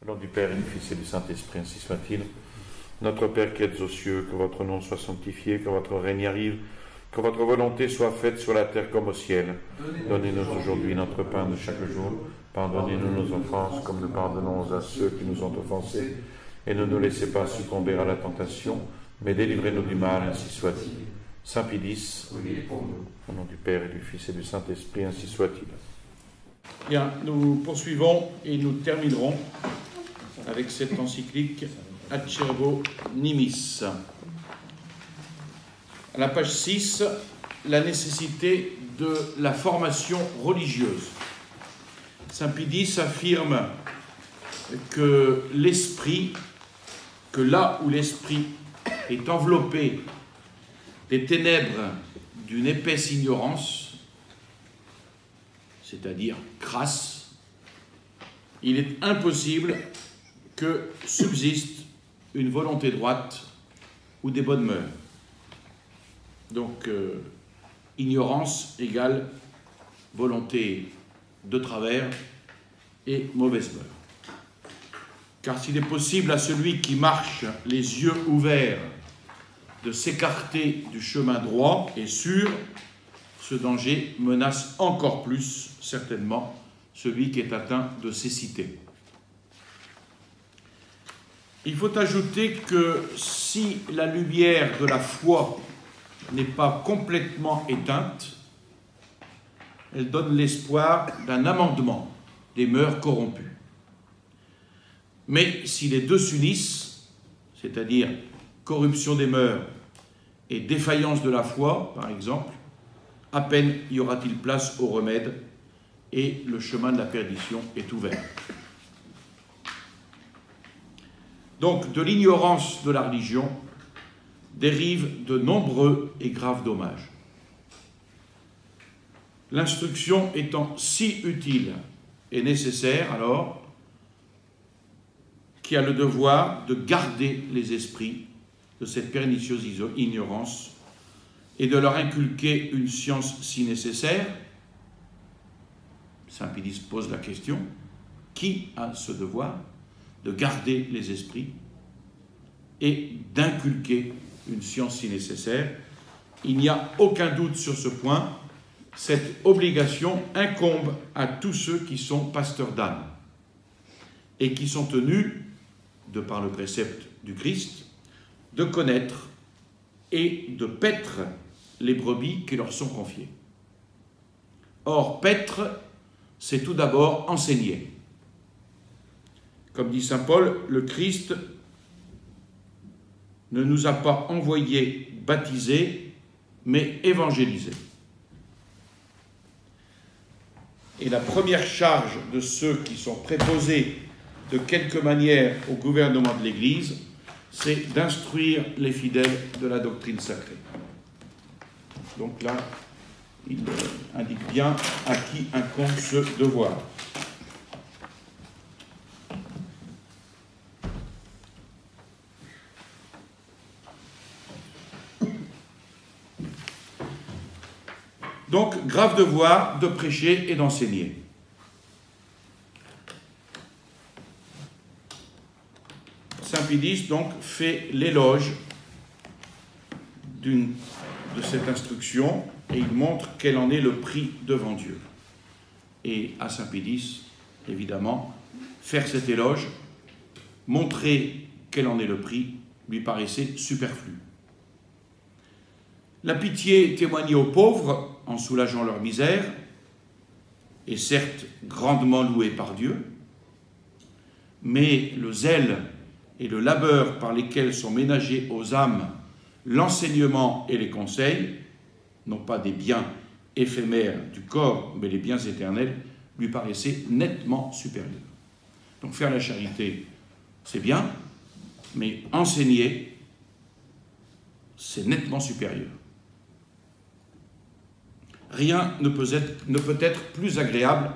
Au nom du Père et du Fils et du Saint-Esprit, ainsi soit-il. Notre Père qui êtes aux cieux, que votre nom soit sanctifié, que votre règne arrive, que votre volonté soit faite sur la terre comme au ciel. Donnez-nous aujourd'hui notre pain de chaque jour. Pardonnez-nous nos offenses, comme nous pardonnons à ceux qui nous ont offensés. Et ne nous laissez pas succomber à la tentation, mais délivrez-nous du mal, ainsi soit-il. Saint Pie X, au nom du Père et du Fils et du Saint-Esprit, ainsi soit-il. Bien, nous poursuivons et nous terminerons avec cette encyclique Acerbo Nimis. À la page 6, la nécessité de la formation religieuse. Saint Pie X affirme que l'esprit, que là où l'esprit est enveloppé des ténèbres d'une épaisse ignorance, c'est-à-dire crasse, il est impossible que subsiste une volonté droite ou des bonnes mœurs. Donc, ignorance égale volonté de travers et mauvaise mœurs. Car s'il est possible à celui qui marche les yeux ouverts de s'écarter du chemin droit et sûr, ce danger menace encore plus, certainement, celui qui est atteint de cécité. Il faut ajouter que si la lumière de la foi n'est pas complètement éteinte, elle donne l'espoir d'un amendement des mœurs corrompues. Mais si les deux s'unissent, c'est-à-dire corruption des mœurs et défaillance de la foi, par exemple, à peine y aura-t-il place au remède et le chemin de la perdition est ouvert. Donc, de l'ignorance de la religion dérivent de nombreux et graves dommages. L'instruction étant si utile et nécessaire, alors, qui a le devoir de garder les esprits de cette pernicieuse ignorance et de leur inculquer une science si nécessaire. Saint Pie X pose la question, qui a ce devoir de garder les esprits et d'inculquer une science si nécessaire? Il n'y a aucun doute sur ce point, cette obligation incombe à tous ceux qui sont pasteurs d'âme et qui sont tenus, de par le précepte du Christ, de connaître et de paître les brebis qui leur sont confiées. Or, paître, c'est tout d'abord enseigner. Comme dit saint Paul, le Christ ne nous a pas envoyés baptisés, mais évangélisés. Et la première charge de ceux qui sont préposés de quelque manière au gouvernement de l'Église, c'est d'instruire les fidèles de la doctrine sacrée. Donc là, il indique bien à qui incombe ce devoir. Donc, grave devoir de prêcher et d'enseigner. Saint Pie X, donc, fait l'éloge de cette instruction et il montre quel en est le prix devant Dieu. Et à Saint Pie X, évidemment, faire cet éloge, montrer quel en est le prix, lui paraissait superflu. La pitié témoignée aux pauvres en soulageant leur misère est certes grandement louée par Dieu, mais le zèle et le labeur par lesquels sont ménagés aux âmes l'enseignement et les conseils, non pas des biens éphémères du corps, mais les biens éternels, lui paraissaient nettement supérieurs. Donc faire la charité, c'est bien, mais enseigner, c'est nettement supérieur. Rien ne peut être plus agréable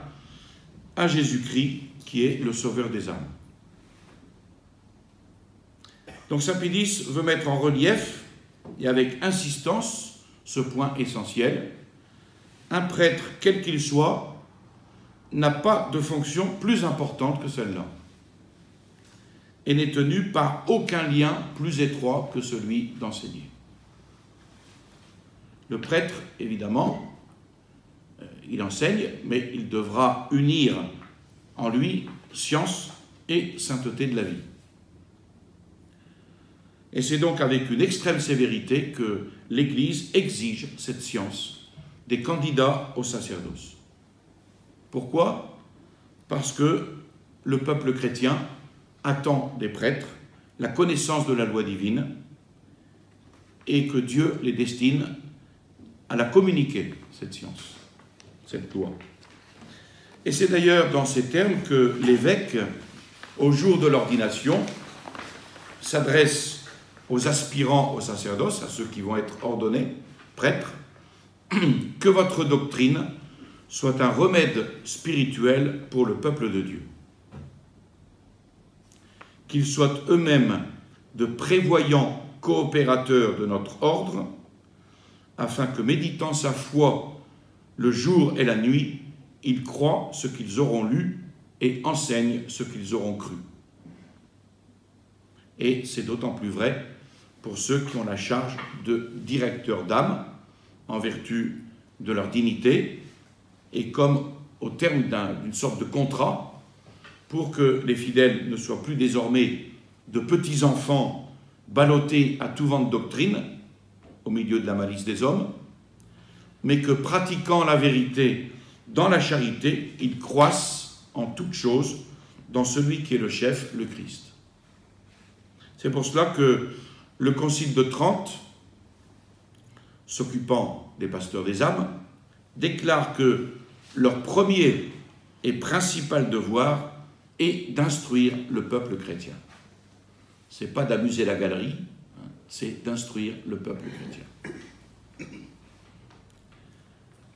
à Jésus-Christ, qui est le sauveur des âmes. Donc saint Pie X veut mettre en relief, et avec insistance, ce point essentiel. Un prêtre, quel qu'il soit, n'a pas de fonction plus importante que celle-là. et n'est tenu par aucun lien plus étroit que celui d'enseigner. Le prêtre, évidemment, il enseigne, mais il devra unir en lui science et sainteté de la vie. Et c'est donc avec une extrême sévérité que l'Église exige cette science des candidats au sacerdoce. Pourquoi? Parce que le peuple chrétien attend des prêtres la connaissance de la loi divine et que Dieu les destine à la communiquer, cette science, cette loi. Et c'est d'ailleurs dans ces termes que l'évêque, au jour de l'ordination, s'adresse aux aspirants au sacerdoce, à ceux qui vont être ordonnés, prêtres, que votre doctrine soit un remède spirituel pour le peuple de Dieu. Qu'ils soient eux-mêmes de prévoyants coopérateurs de notre ordre, afin que, méditant sa foi le jour et la nuit, ils croient ce qu'ils auront lu et enseignent ce qu'ils auront cru. Et c'est d'autant plus vrai pour ceux qui ont la charge de directeurs d'âme, en vertu de leur dignité, et comme au terme d'une sorte de contrat, pour que les fidèles ne soient plus désormais de petits enfants ballottés à tout vent de doctrine, au milieu de la malice des hommes, mais que, pratiquant la vérité dans la charité, ils croissent en toutes choses dans celui qui est le chef, le Christ. C'est pour cela que le Concile de Trente, s'occupant des pasteurs des âmes, déclare que leur premier et principal devoir est d'instruire le peuple chrétien. Ce n'est pas d'amuser la galerie, c'est d'instruire le peuple chrétien.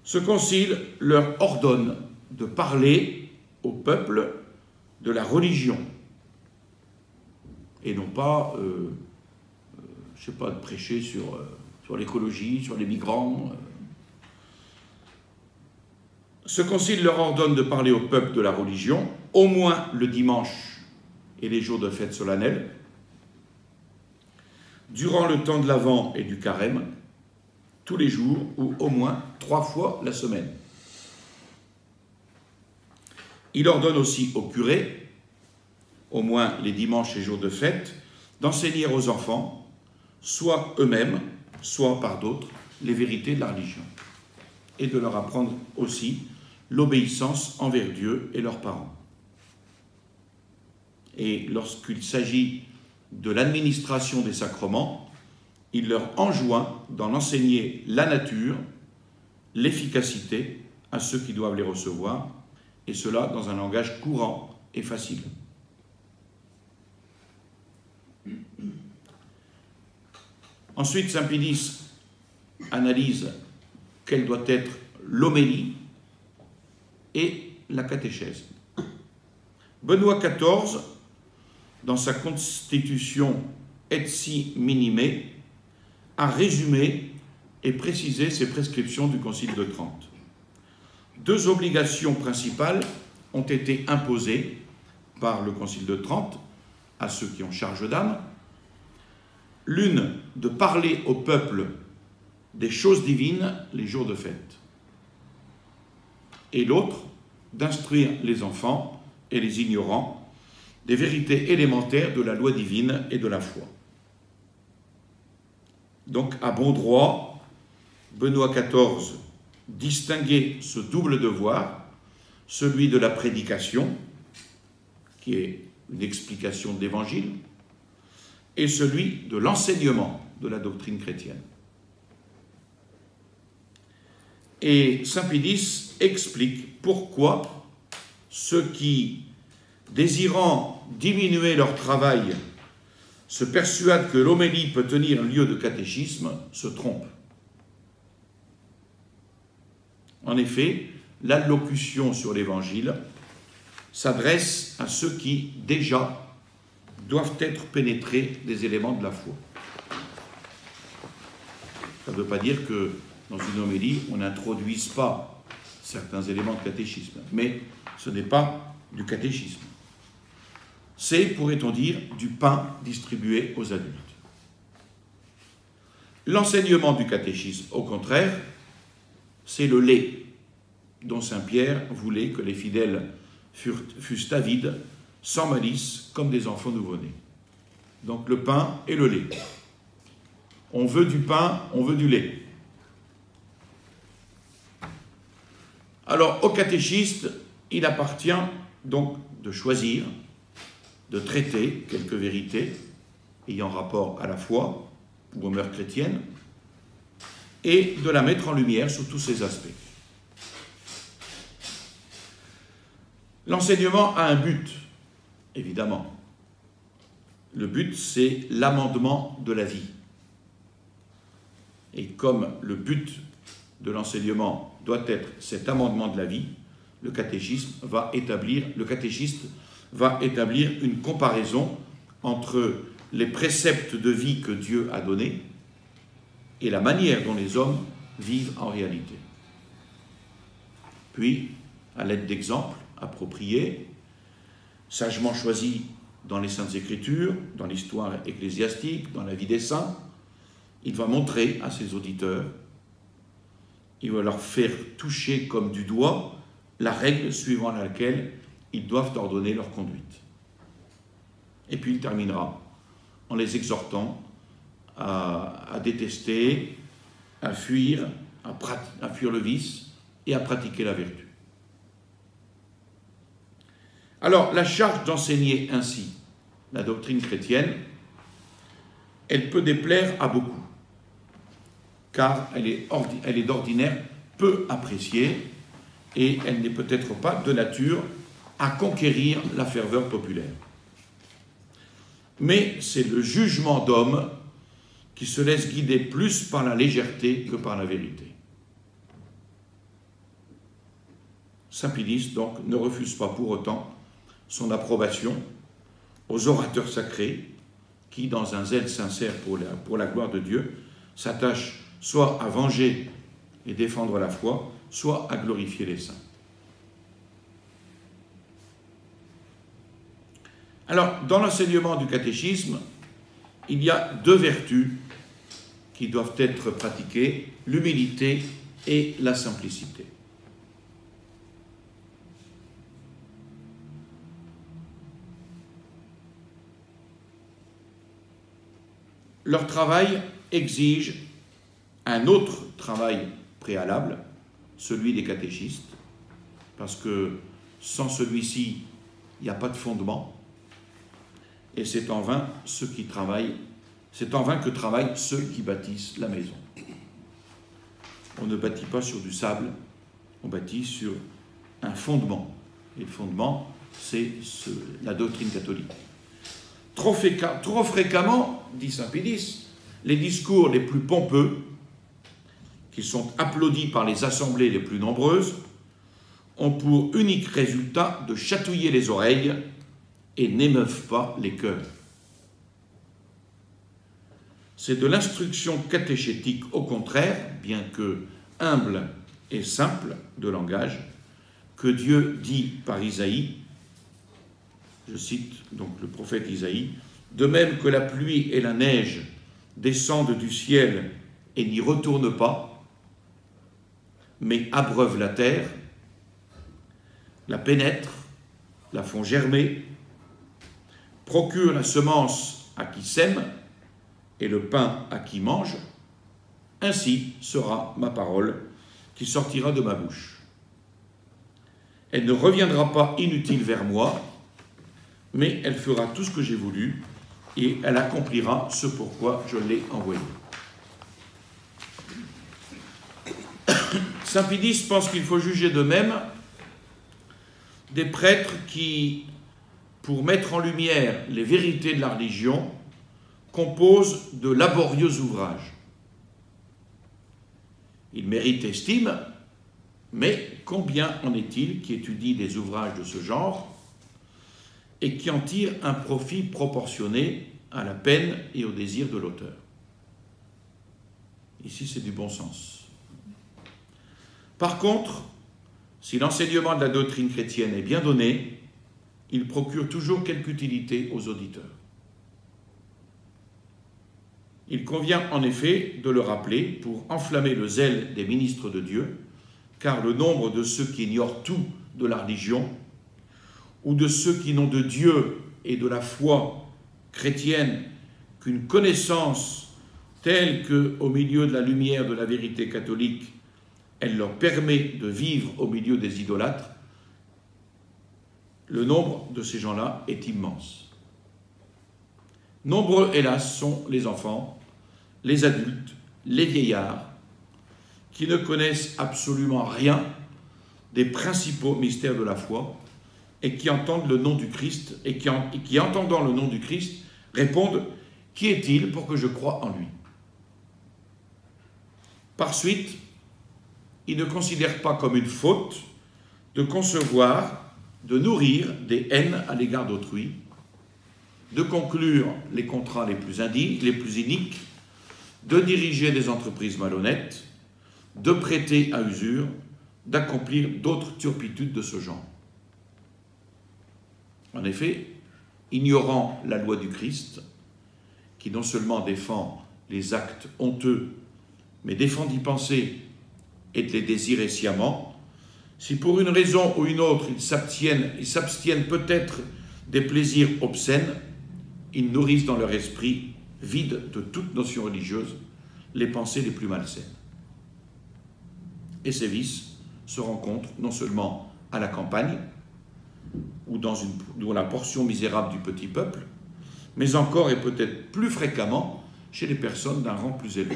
Ce concile leur ordonne de parler au peuple de la religion et non pas, je sais pas, de prêcher sur l'écologie, sur les migrants. Ce concile leur ordonne de parler au peuple de la religion, au moins le dimanche et les jours de fête solennelle, durant le temps de l'Avent et du Carême, tous les jours ou au moins 3 fois la semaine. Il ordonne aussi aux curés, au moins les dimanches et jours de fête, d'enseigner aux enfants, soit eux-mêmes, soit par d'autres, les vérités de la religion, et de leur apprendre aussi l'obéissance envers Dieu et leurs parents. Et lorsqu'il s'agit de l'administration des sacrements, il leur enjoint d'en enseigner la nature, l'efficacité à ceux qui doivent les recevoir, et cela dans un langage courant et facile. Ensuite, saint Pie analyse quelle doit être l'homélie et la catéchèse. Benoît XIV, dans sa constitution Etsi Minime, a résumé et précisé ces prescriptions du Concile de Trente. 2 obligations principales ont été imposées par le Concile de Trente à ceux qui ont charge d'âme. L'une, de parler au peuple des choses divines les jours de fête. Et l'autre, d'instruire les enfants et les ignorants des vérités élémentaires de la loi divine et de la foi. Donc, à bon droit, Benoît XIV distinguait ce double devoir, celui de la prédication, qui est une explication de l'Évangile, et celui de l'enseignement de la doctrine chrétienne. Et saint Pie explique pourquoi ceux qui, désirant diminuer leur travail, se persuadent que l'homélie peut tenir lieu de catéchisme, se trompent. En effet, l'allocution sur l'Évangile s'adresse à ceux qui, déjà, doivent être pénétrés des éléments de la foi. Ça ne veut pas dire que dans une homélie, on n'introduise pas certains éléments de catéchisme, mais ce n'est pas du catéchisme. c'est, pourrait-on dire, du pain distribué aux adultes. L'enseignement du catéchisme, au contraire, c'est le lait dont saint Pierre voulait que les fidèles fussent avides, sans malice, comme des enfants nouveau-nés. Donc le pain et le lait. On veut du pain, on veut du lait. Alors, au catéchiste, il appartient donc de choisir, de traiter quelques vérités ayant rapport à la foi ou aux mœurs chrétiennes et de la mettre en lumière sous tous ses aspects. L'enseignement a un but, évidemment. Le but, c'est l'amendement de la vie. Et comme le but de l'enseignement doit être cet amendement de la vie, le catéchiste va établir une comparaison entre les préceptes de vie que Dieu a donnés et la manière dont les hommes vivent en réalité. Puis, à l'aide d'exemples appropriés, sagement choisis dans les Saintes Écritures, dans l'histoire ecclésiastique, dans la vie des saints, il va montrer à ses auditeurs, il va leur faire toucher comme du doigt la règle suivant laquelle ils doivent ordonner leur conduite. Et puis il terminera en les exhortant à détester, à fuir le vice et à pratiquer la vertu. Alors, la charge d'enseigner ainsi la doctrine chrétienne, elle peut déplaire à beaucoup, car elle est d'ordinaire peu appréciée et elle n'est peut-être pas de nature à conquérir la ferveur populaire. Mais c'est le jugement d'homme qui se laisse guider plus par la légèreté que par la vérité. Saint Pilice, donc, ne refuse pas pour autant son approbation aux orateurs sacrés qui, dans un zèle sincère pour la gloire de Dieu, s'attachent soit à venger et défendre la foi, soit à glorifier les saints. Alors, dans l'enseignement du catéchisme, il y a deux vertus qui doivent être pratiquées, l'humilité et la simplicité. Leur travail exige un autre travail préalable, celui des catéchistes, parce que sans celui-ci, il n'y a pas de fondement, et c'est en vain que travaillent ceux qui bâtissent la maison. On ne bâtit pas sur du sable, on bâtit sur un fondement, et le fondement, c'est la doctrine catholique. Trop fréquemment, dit saint Pilice, les discours les plus pompeux, qui sont applaudis par les assemblées les plus nombreuses, ont pour unique résultat de chatouiller les oreilles et n'émeuvent pas les cœurs. C'est de l'instruction catéchétique au contraire, bien que humble et simple de langage, que Dieu dit par Isaïe, je cite donc le prophète Isaïe, « De même que la pluie et la neige descendent du ciel et n'y retournent pas, mais abreuvent la terre, la pénètrent, la font germer, procurent la semence à qui sème et le pain à qui mange, ainsi sera ma parole qui sortira de ma bouche. Elle ne reviendra pas inutile vers moi, mais elle fera tout ce que j'ai voulu et elle accomplira ce pourquoi je l'ai envoyée. » Saint Pilice pense qu'il faut juger de même des prêtres qui, pour mettre en lumière les vérités de la religion, composent de laborieux ouvrages. Ils méritent estime, mais combien en est-il qui étudient des ouvrages de ce genre et qui en tirent un profit proportionné à la peine et au désir de l'auteur? Ici, c'est du bon sens. Par contre, si l'enseignement de la doctrine chrétienne est bien donné, il procure toujours quelque utilité aux auditeurs. Il convient en effet de le rappeler pour enflammer le zèle des ministres de Dieu, car le nombre de ceux qui ignorent tout de la religion, ou de ceux qui n'ont de Dieu et de la foi chrétienne qu'une connaissance telle qu'au milieu de la lumière de la vérité catholique, elle leur permet de vivre au milieu des idolâtres, le nombre de ces gens-là est immense. Nombreux, hélas, sont les enfants, les adultes, les vieillards, qui ne connaissent absolument rien des principaux mystères de la foi et qui entendent le nom du Christ et qui entendant le nom du Christ, répondent « Qui est-il pour que je croie en lui ?» Par suite, ils ne considèrent pas comme une faute de concevoir, de nourrir des haines à l'égard d'autrui, de conclure les contrats les plus iniques, de diriger des entreprises malhonnêtes, de prêter à usure, d'accomplir d'autres turpitudes de ce genre. En effet, ignorant la loi du Christ, qui non seulement défend les actes honteux, mais défend d'y penser et de les désirer sciemment, si pour une raison ou une autre ils s'abstiennent peut-être des plaisirs obscènes, ils nourrissent dans leur esprit, vide de toute notion religieuse, les pensées les plus malsaines. Et ces vices se rencontrent non seulement à la campagne, ou dans la portion misérable du petit peuple, mais encore et peut-être plus fréquemment chez les personnes d'un rang plus élevé.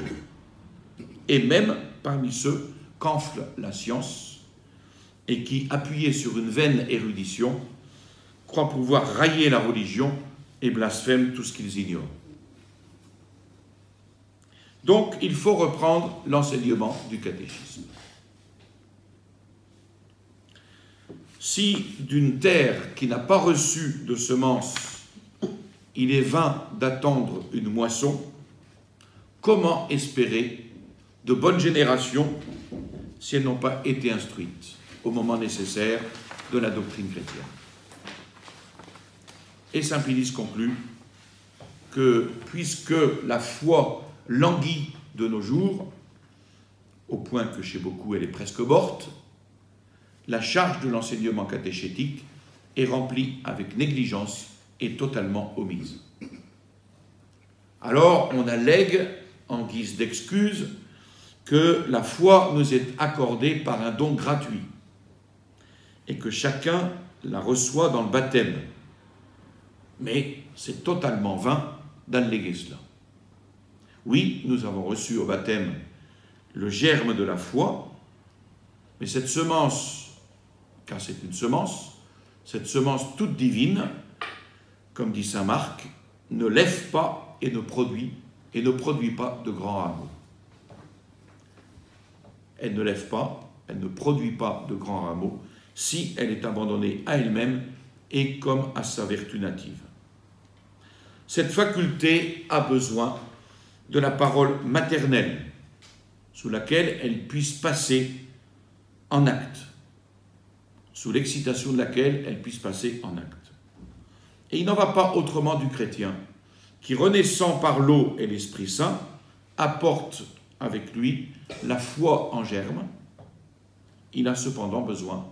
Et même parmi ceux qu'enfle la science et qui, appuyés sur une vaine érudition, croient pouvoir railler la religion et blasphèment tout ce qu'ils ignorent. Donc, il faut reprendre l'enseignement du catéchisme. Si d'une terre qui n'a pas reçu de semences, il est vain d'attendre une moisson, comment espérer de bonnes générations si elles n'ont pas été instruites au moment nécessaire de la doctrine chrétienne? Et saint Pilice conclut que puisque la foi languit de nos jours, au point que chez beaucoup elle est presque morte, la charge de l'enseignement catéchétique est remplie avec négligence et totalement omise. Alors on allègue, en guise d'excuse, que la foi nous est accordée par un don gratuit et que chacun la reçoit dans le baptême. Mais c'est totalement vain d'alléguer cela. Oui, nous avons reçu au baptême le germe de la foi, mais cette semence, car c'est une semence, cette semence toute divine, comme dit saint Marc, ne lève pas et ne produit pas de grands rameaux. Elle ne lève pas, elle ne produit pas de grands rameaux si elle est abandonnée à elle-même et comme à sa vertu native. Cette faculté a besoin de la parole maternelle, sous laquelle elle puisse passer en acte, sous l'excitation de laquelle elle puisse passer en acte. Et il n'en va pas autrement du chrétien, qui, renaissant par l'eau et l'Esprit Saint, apporte avec lui la foi en germe. Il a cependant besoin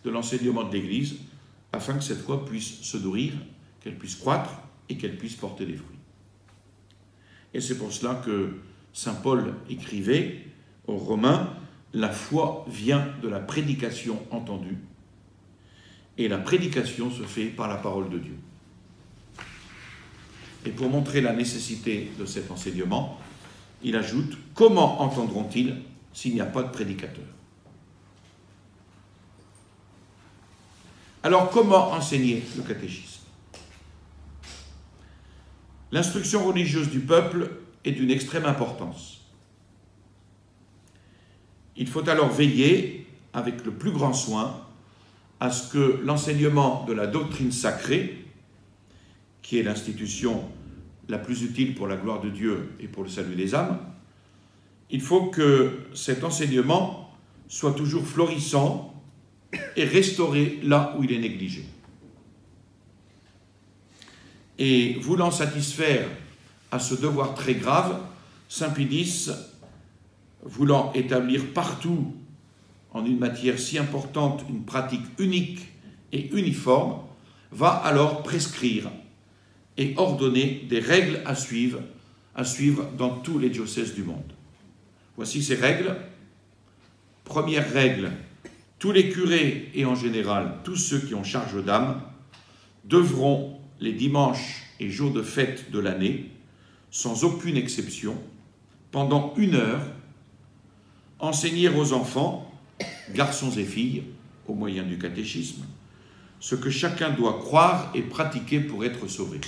de l'enseignement de l'Église, afin que cette foi puisse se nourrir, qu'elle puisse croître et qu'elle puisse porter des fruits. Et c'est pour cela que saint Paul écrivait aux Romains, la foi vient de la prédication entendue, et la prédication se fait par la parole de Dieu. Et pour montrer la nécessité de cet enseignement, il ajoute, comment entendront-ils s'il n'y a pas de prédicateur? Alors, comment enseigner le catéchisme? L'instruction religieuse du peuple est d'une extrême importance. Il faut alors veiller, avec le plus grand soin, à ce que l'enseignement de la doctrine sacrée, qui est l'institution la plus utile pour la gloire de Dieu et pour le salut des âmes, il faut que cet enseignement soit toujours florissant et restauré là où il est négligé. Et voulant satisfaire à ce devoir très grave, saint Pie X, voulant établir partout, en une matière si importante, une pratique unique et uniforme, va alors prescrire et ordonner des règles à suivre dans tous les diocèses du monde. Voici ces règles. Première règle, tous les curés et en général tous ceux qui ont charge d'âme devront, les dimanches et jours de fête de l'année, sans aucune exception, pendant 1 heure, enseigner aux enfants, garçons et filles, au moyen du catéchisme, ce que chacun doit croire et pratiquer pour être sauvé.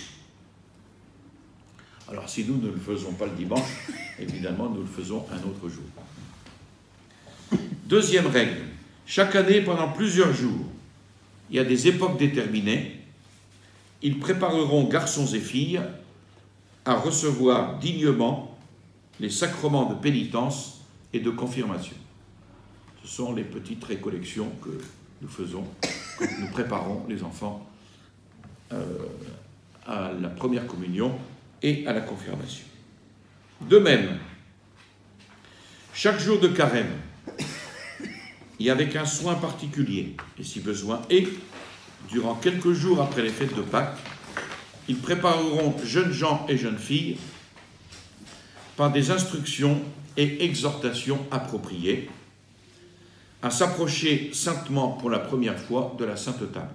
Alors si nous ne le faisons pas le dimanche, évidemment nous le faisons un autre jour. Deuxième règle, chaque année pendant plusieurs jours, il y a des époques déterminées, ils prépareront garçons et filles à recevoir dignement les sacrements de pénitence et de confirmation. Ce sont les petites récollections que nous faisons quand nous préparons les enfants à la première communion et à la confirmation. De même, chaque jour de carême, et avec un soin particulier, et si besoin, et durant quelques jours après les fêtes de Pâques, ils prépareront jeunes gens et jeunes filles par des instructions et exhortations appropriées à s'approcher saintement pour la première fois de la Sainte Table.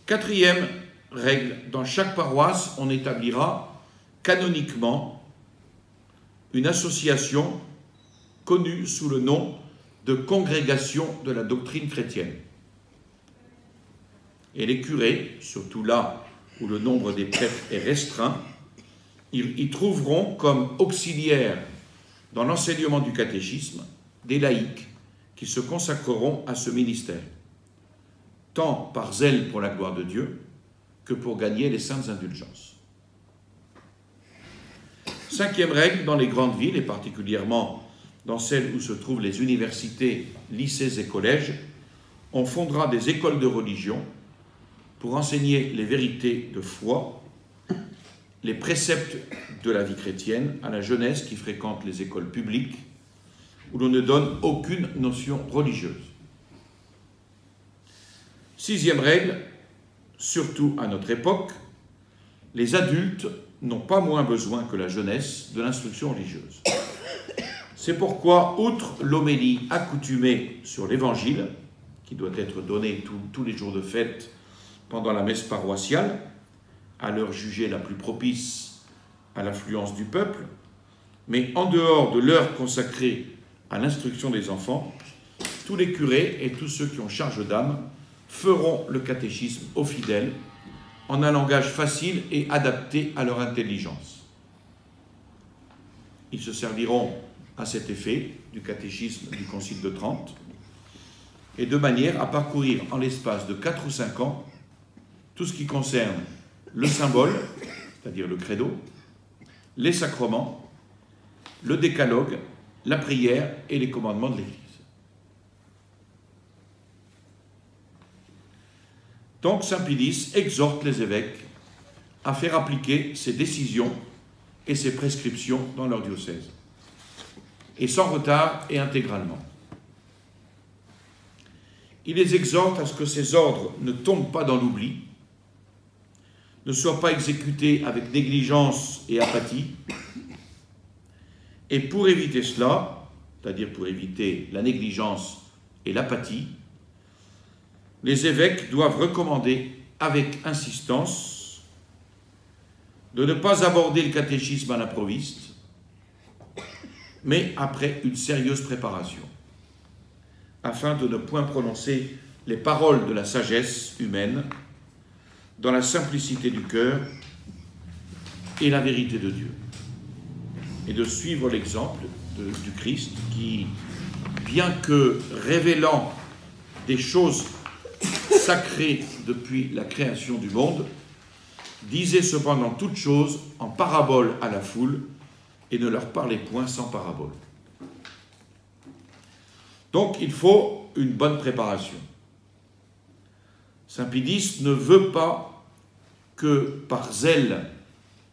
Quatrième règle, dans chaque paroisse, on établira canoniquement une association connue sous le nom de Congrégation de la doctrine chrétienne. Et les curés, surtout là où le nombre des prêtres est restreint, ils y trouveront comme auxiliaires dans l'enseignement du catéchisme des laïcs qui se consacreront à ce ministère, tant par zèle pour la gloire de Dieu que pour gagner les saintes indulgences. Cinquième règle, dans les grandes villes, et particulièrement dans celles où se trouvent les universités, lycées et collèges, on fondera des écoles de religion pour enseigner les vérités de foi, les préceptes de la vie chrétienne à la jeunesse qui fréquente les écoles publiques, où l'on ne donne aucune notion religieuse. Sixième règle, surtout à notre époque, les adultes n'ont pas moins besoin que la jeunesse de l'instruction religieuse. C'est pourquoi, outre l'homélie accoutumée sur l'Évangile, qui doit être donnée tous les jours de fête pendant la messe paroissiale, à l'heure jugée la plus propice à l'affluence du peuple, mais en dehors de l'heure consacrée à l'instruction des enfants, tous les curés et tous ceux qui ont charge d'âme feront le catéchisme aux fidèles en un langage facile et adapté à leur intelligence. Ils se serviront à cet effet du catéchisme du Concile de Trente, et de manière à parcourir en l'espace de 4 ou 5 ans tout ce qui concerne le symbole, c'est-à-dire le credo, les sacrements, le décalogue, la prière et les commandements de l'Église. Donc saint Pie X exhorte les évêques à faire appliquer ses décisions et ses prescriptions dans leur diocèse, et sans retard et intégralement. Il les exhorte à ce que ces ordres ne tombent pas dans l'oubli, ne soient pas exécutés avec négligence et apathie, et pour éviter cela, c'est-à-dire pour éviter la négligence et l'apathie, les évêques doivent recommander avec insistance de ne pas aborder le catéchisme à l'improviste, mais après une sérieuse préparation, afin de ne point prononcer les paroles de la sagesse humaine dans la simplicité du cœur et la vérité de Dieu, et de suivre l'exemple du Christ qui, bien que révélant des choses sacrées depuis la création du monde, disait cependant toutes choses en parabole à la foule et ne leur parlait point sans parabole. Donc il faut une bonne préparation. Saint Pédis ne veut pas que par zèle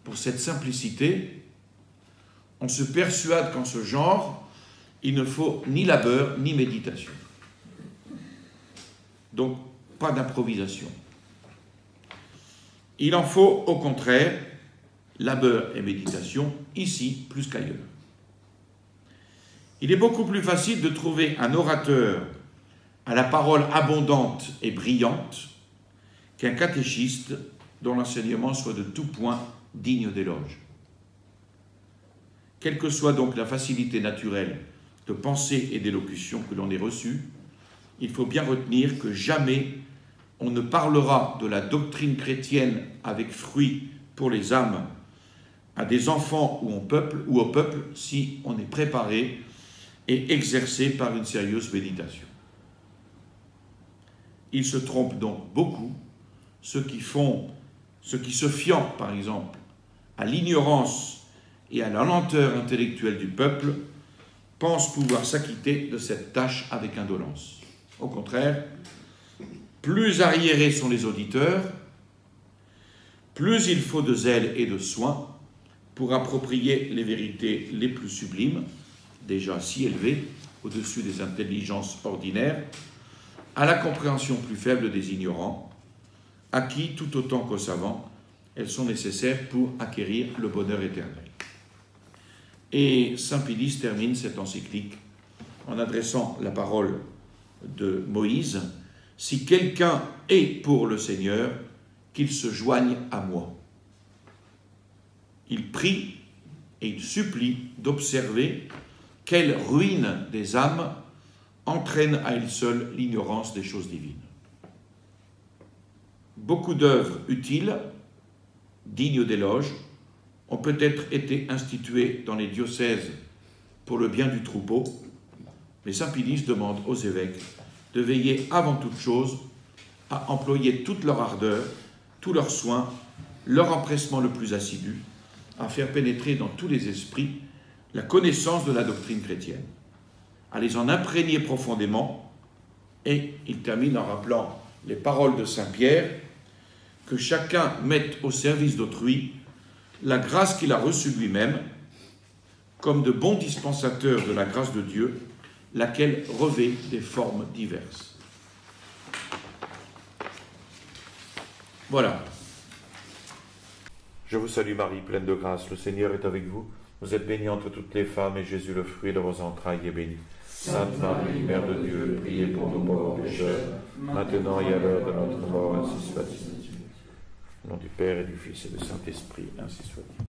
pour cette simplicité, on se persuade qu'en ce genre, il ne faut ni labeur ni méditation. Donc, pas d'improvisation. Il en faut, au contraire, labeur et méditation, ici plus qu'ailleurs. Il est beaucoup plus facile de trouver un orateur à la parole abondante et brillante qu'un catéchiste dont l'enseignement soit de tout point digne d'éloge. Quelle que soit donc la facilité naturelle de pensée et d'élocution que l'on ait reçue, il faut bien retenir que jamais on ne parlera de la doctrine chrétienne avec fruit pour les âmes à des enfants ou au peuple si on est préparé et exercé par une sérieuse méditation. Ils se trompent donc beaucoup, ceux qui se fiant, par exemple, à l'ignorance et à la lenteur intellectuelle du peuple, pensent pouvoir s'acquitter de cette tâche avec indolence. Au contraire, plus arriérés sont les auditeurs, plus il faut de zèle et de soin pour approprier les vérités les plus sublimes, déjà si élevées, au-dessus des intelligences ordinaires, à la compréhension plus faible des ignorants, à qui, tout autant qu'aux savants, elles sont nécessaires pour acquérir le bonheur éternel. Et saint Pédis termine cette encyclique en adressant la parole de Moïse: « Si quelqu'un est pour le Seigneur, qu'il se joigne à moi. » Il prie et il supplie d'observer quelle ruine des âmes entraîne à elle seule l'ignorance des choses divines. Beaucoup d'œuvres utiles, dignes d'éloge, ont peut-être été instituées dans les diocèses pour le bien du troupeau, mais saint Pédis demande aux évêques de veiller avant toute chose à employer toute leur ardeur, tous leurs soins, leur empressement le plus assidu, à faire pénétrer dans tous les esprits la connaissance de la doctrine chrétienne, à les en imprégner profondément, et il termine en rappelant les paroles de saint Pierre, que chacun mette au service d'autrui la grâce qu'il a reçue lui-même, comme de bons dispensateurs de la grâce de Dieu, laquelle revêt des formes diverses. Voilà. Je vous salue Marie, pleine de grâce, le Seigneur est avec vous. Vous êtes bénie entre toutes les femmes, et Jésus, le fruit de vos entrailles, est béni. Sainte Marie, Mère de Dieu, priez pour nous pauvres pécheurs, maintenant et à l'heure de notre mort, ainsi soit-il. Au nom du Père et du Fils et du Saint-Esprit, ainsi soit-il.